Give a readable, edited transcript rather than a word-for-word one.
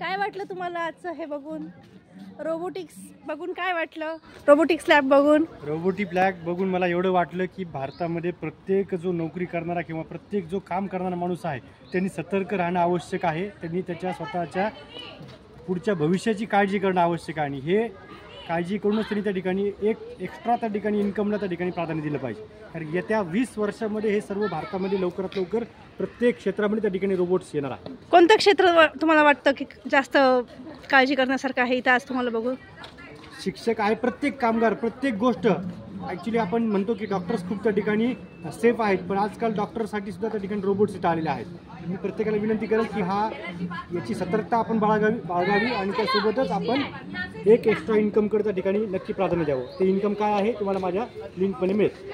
काय वाटलं तुम्हाला आजचं हे बघून, रोबोटिक्स बघून काय वाटलं? रोबोटिक्स लॅब बघून बघून मला एवढं वाटलं की भारतामध्ये प्रत्येक जो नोकरी करणारा किंवा प्रत्येक जो काम करणारा माणूस आहे त्यांनी सतर्क राहणं आवश्यक आहे. त्यांनी त्याच्या स्वतःच्या पुढच्या भविष्याची काळजी करणं आवश्यक आहे आणि हे काळजी करूनच त्यांनी त्या ठिकाणी एक एक्स्ट्रा त्या ठिकाणी इन्कमला त्या ठिकाणी प्राधान्य दिलं पाहिजे. कारण येत्या 20 वर्षामध्ये हे सर्व भारतामध्ये लवकरात लवकर प्रत्येक क्षेत्रामध्ये त्या ठिकाणी रोबोट्स येणार आहे. कोणतं क्षेत्र तुम्हाला वाटतं की जास्त काळजी करण्यासारखं आहे इथं आज तुम्हाला बघू? शिक्षक आहे, प्रत्येक कामगार, प्रत्येक गोष्ट. ॲक्च्युली आपण म्हणतो की डॉक्टर्स खूप त्या ठिकाणी सेफ आहेत, पण आजकाल डॉक्टरसाठी सुद्धा त्या ठिकाणी रोबोट्स इथं आलेले आहेत. मी प्रत्येकाला विनंती करेल की याची सतर्कता आपण बाळगावी आणि त्यासोबतच आपण एक एक्स्ट्रा इन्कमकडे त्या ठिकाणी नक्की प्राधान्य द्यावं. ते इन्कम काय आहे तुम्हाला माझ्या लिंकमध्ये मिळेल.